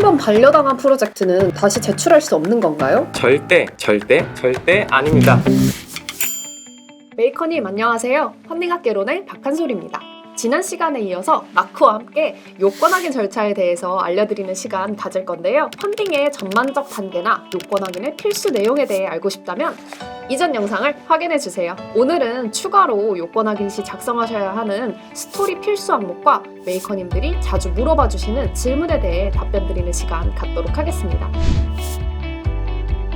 한번 반려당한 프로젝트는 다시 제출할 수 없는 건가요? 절대 아닙니다. 메이커님 안녕하세요. 펀딩학개론의 박한솔입니다. 지난 시간에 이어서 마크와 함께 요건 확인 절차에 대해서 알려드리는 시간 가질 건데요. 펀딩의 전반적 단계나 요건 확인의 필수 내용에 대해 알고 싶다면 이전 영상을 확인해주세요. 오늘은 추가로 요건 확인 시 작성하셔야 하는 스토리 필수 항목과 메이커님들이 자주 물어봐 주시는 질문에 대해 답변 드리는 시간 갖도록 하겠습니다.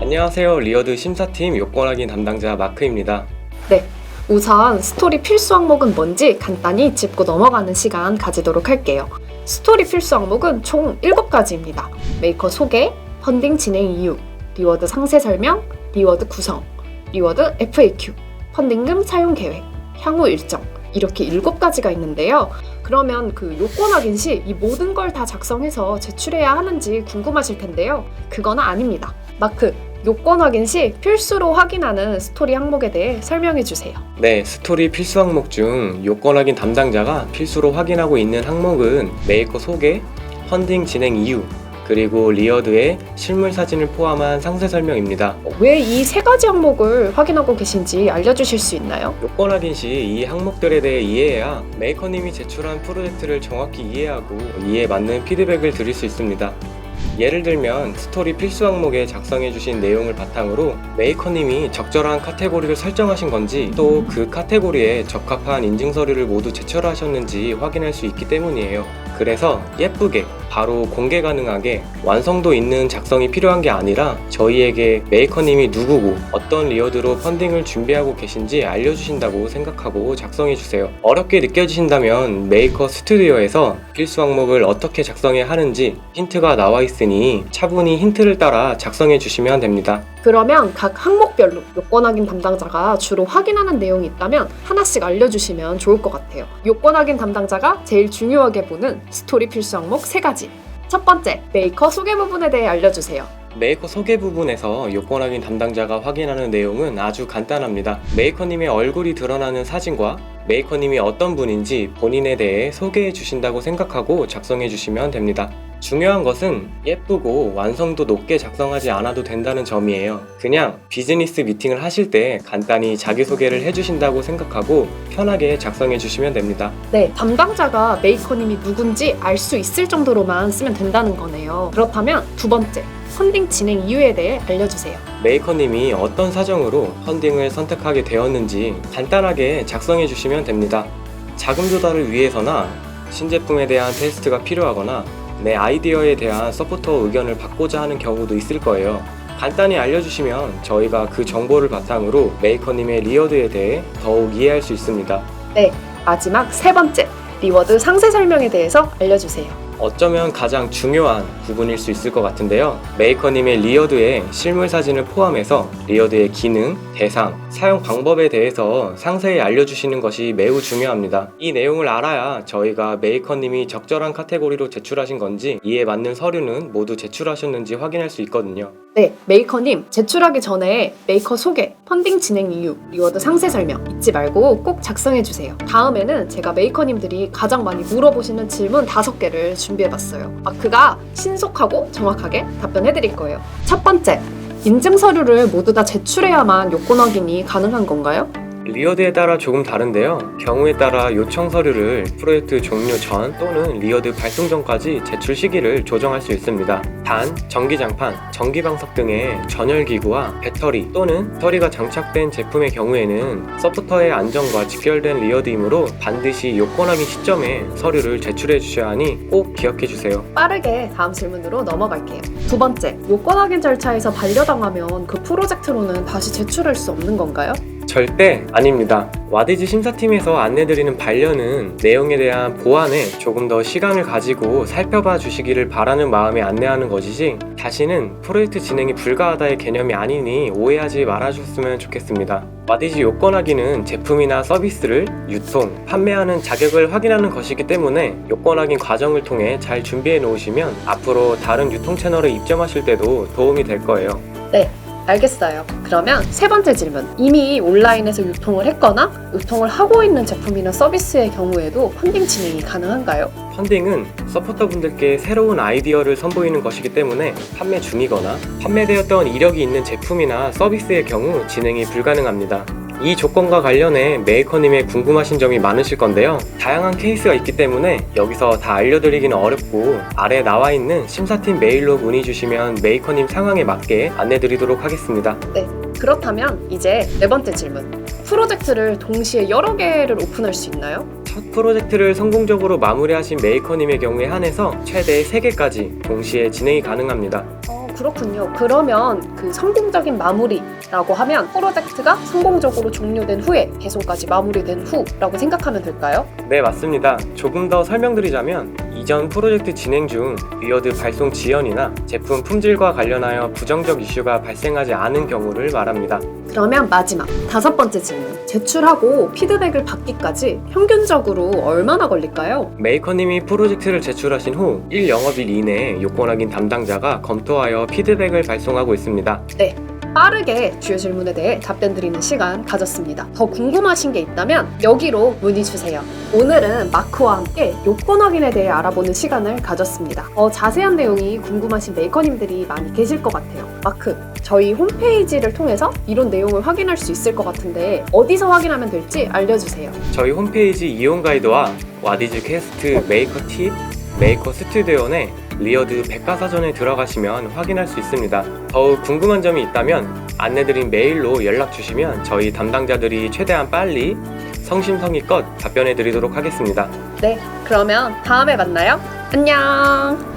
안녕하세요. 리어드 심사팀 요건 확인 담당자 마크입니다. 네, 우선 스토리 필수 항목은 뭔지 간단히 짚고 넘어가는 시간 가지도록 할게요. 스토리 필수 항목은 총 7가지입니다. 메이커 소개, 펀딩 진행 이유, 리워드 상세 설명, 리워드 구성, 리워드 FAQ, 펀딩금 사용 계획, 향후 일정, 이렇게 7가지가 있는데요. 그러면 그 요건 확인 시 이 모든 걸 다 작성해서 제출해야 하는지 궁금하실 텐데요. 그건 아닙니다. 마크, 요건 확인 시 필수로 확인하는 스토리 항목에 대해 설명해 주세요. 네, 스토리 필수 항목 중 요건 확인 담당자가 필수로 확인하고 있는 항목은 메이커 소개, 펀딩 진행 이유, 그리고 리어드의 실물 사진을 포함한 상세 설명입니다. 왜 이 3가지 항목을 확인하고 계신지 알려주실 수 있나요? 요건 확인 시 이 항목들에 대해 이해해야 메이커님이 제출한 프로젝트를 정확히 이해하고 이에 맞는 피드백을 드릴 수 있습니다. 예를 들면 스토리 필수 항목에 작성해주신 내용을 바탕으로 메이커님이 적절한 카테고리를 설정하신 건지 또 그 카테고리에 적합한 인증 서류를 모두 제출하셨는지 확인할 수 있기 때문이에요. 그래서 예쁘게 바로 공개 가능하게 완성도 있는 작성이 필요한 게 아니라 저희에게 메이커님이 누구고 어떤 리어드로 펀딩을 준비하고 계신지 알려주신다고 생각하고 작성해주세요. 어렵게 느껴지신다면 메이커 스튜디오에서 필수 항목을 어떻게 작성해야 하는지 힌트가 나와 있으니 차분히 힌트를 따라 작성해 주시면 됩니다. 그러면 각 항목별로 요건 확인 담당자가 주로 확인하는 내용이 있다면 하나씩 알려주시면 좋을 것 같아요. 요건 확인 담당자가 제일 중요하게 보는 스토리 필수 항목 3가지. 첫 번째, 메이커 소개 부분에 대해 알려주세요. 메이커 소개 부분에서 요건 확인 담당자가 확인하는 내용은 아주 간단합니다. 메이커님의 얼굴이 드러나는 사진과 메이커님이 어떤 분인지 본인에 대해 소개해 주신다고 생각하고 작성해 주시면 됩니다. 중요한 것은 예쁘고 완성도 높게 작성하지 않아도 된다는 점이에요. 그냥 비즈니스 미팅을 하실 때 간단히 자기소개를 해주신다고 생각하고 편하게 작성해 주시면 됩니다. 네, 담당자가 메이커님이 누군지 알 수 있을 정도로만 쓰면 된다는 거네요. 그렇다면 두 번째, 펀딩 진행 이유에 대해 알려주세요. 메이커님이 어떤 사정으로 펀딩을 선택하게 되었는지 간단하게 작성해 주시면 됩니다. 자금 조달을 위해서나 신제품에 대한 테스트가 필요하거나 내 아이디어에 대한 서포터 의견을 받고자 하는 경우도 있을 거예요. 간단히 알려주시면 저희가 그 정보를 바탕으로 메이커님의 리워드에 대해 더욱 이해할 수 있습니다. 네, 마지막 3번째, 리워드 상세 설명에 대해서 알려주세요. 어쩌면 가장 중요한 부분일 수 있을 것 같은데요. 메이커님의 리어드에 실물 사진을 포함해서 리어드의 기능, 대상, 사용 방법에 대해서 상세히 알려주시는 것이 매우 중요합니다. 이 내용을 알아야 저희가 메이커님이 적절한 카테고리로 제출하신 건지 이에 맞는 서류는 모두 제출하셨는지 확인할 수 있거든요. 네, 메이커님 제출하기 전에 메이커 소개, 펀딩 진행 이유, 리워드 상세 설명 잊지 말고 꼭 작성해주세요. 다음에는 제가 메이커님들이 가장 많이 물어보시는 질문 5개를 준비해봤어요. 마크가 신속하고 정확하게 답변해드릴 거예요. 첫 번째, 인증 서류를 모두 다 제출해야만 요건 확인이 가능한 건가요? 리어드에 따라 조금 다른데요. 경우에 따라 요청 서류를 프로젝트 종료 전 또는 리어드 발송 전까지 제출 시기를 조정할 수 있습니다. 단, 전기장판, 전기방석 등의 전열기구와 배터리 또는 배터리가 장착된 제품의 경우에는 서포터의 안전과 직결된 리어드이므로 반드시 요건 확인 시점에 서류를 제출해 주셔야 하니 꼭 기억해 주세요. 빠르게 다음 질문으로 넘어갈게요. 두 번째, 요건 확인 절차에서 반려당하면 그 프로젝트로는 다시 제출할 수 없는 건가요? 절대 아닙니다. 와디즈 심사팀에서 안내드리는 반려는 내용에 대한 보완에 조금 더 시간을 가지고 살펴봐 주시기를 바라는 마음에 안내하는 것이지 다시는 프로젝트 진행이 불가하다의 개념이 아니니 오해하지 말아주셨으면 좋겠습니다. 와디즈 요건 확인은 제품이나 서비스를 유통, 판매하는 자격을 확인하는 것이기 때문에 요건 확인 과정을 통해 잘 준비해 놓으시면 앞으로 다른 유통 채널에 입점하실 때도 도움이 될 거예요. 네, 알겠어요. 그러면 세 번째 질문. 이미 온라인에서 유통을 했거나 유통을 하고 있는 제품이나 서비스의 경우에도 펀딩 진행이 가능한가요? 펀딩은 서포터분들께 새로운 아이디어를 선보이는 것이기 때문에 판매 중이거나 판매되었던 이력이 있는 제품이나 서비스의 경우 진행이 불가능합니다. 이 조건과 관련해 메이커님의 궁금하신 점이 많으실 건데요. 다양한 케이스가 있기 때문에 여기서 다 알려드리기는 어렵고 아래 나와 있는 심사팀 메일로 문의 주시면 메이커님 상황에 맞게 안내드리도록 하겠습니다. 네. 그렇다면 이제 네 번째 질문. 프로젝트를 동시에 여러 개를 오픈할 수 있나요? 첫 프로젝트를 성공적으로 마무리하신 메이커님의 경우에 한해서 최대 3개까지 동시에 진행이 가능합니다. 그렇군요. 그러면 그 성공적인 마무리라고 하면 프로젝트가 성공적으로 종료된 후에 배송까지 마무리된 후라고 생각하면 될까요? 네, 맞습니다. 조금 더 설명드리자면 이전 프로젝트 진행 중 위어드 발송 지연이나 제품 품질과 관련하여 부정적 이슈가 발생하지 않은 경우를 말합니다. 그러면 마지막 다섯 번째 질문. 제출하고 피드백을 받기까지 평균적으로 얼마나 걸릴까요? 메이커님이 프로젝트를 제출하신 후 1영업일 이내에 요건 확인 담당자가 검토하여 피드백을 발송하고 있습니다. 네. 빠르게 주요 질문에 대해 답변 드리는 시간 가졌습니다. 더 궁금하신 게 있다면 여기로 문의 주세요. 오늘은 마크와 함께 요건 확인에 대해 알아보는 시간을 가졌습니다. 자세한 내용이 궁금하신 메이커님들이 많이 계실 것 같아요. 마크, 저희 홈페이지를 통해서 이런 내용을 확인할 수 있을 것 같은데 어디서 확인하면 될지 알려주세요. 저희 홈페이지 이용 가이드와 와디즈 퀘스트 메이커 팁, 메이커 스튜디오 내 리어드 백과사전에 들어가시면 확인할 수 있습니다. 더욱 궁금한 점이 있다면 안내드린 메일로 연락 주시면 저희 담당자들이 최대한 빨리 성심성의껏 답변해 드리도록 하겠습니다. 네, 그러면 다음에 만나요. 안녕!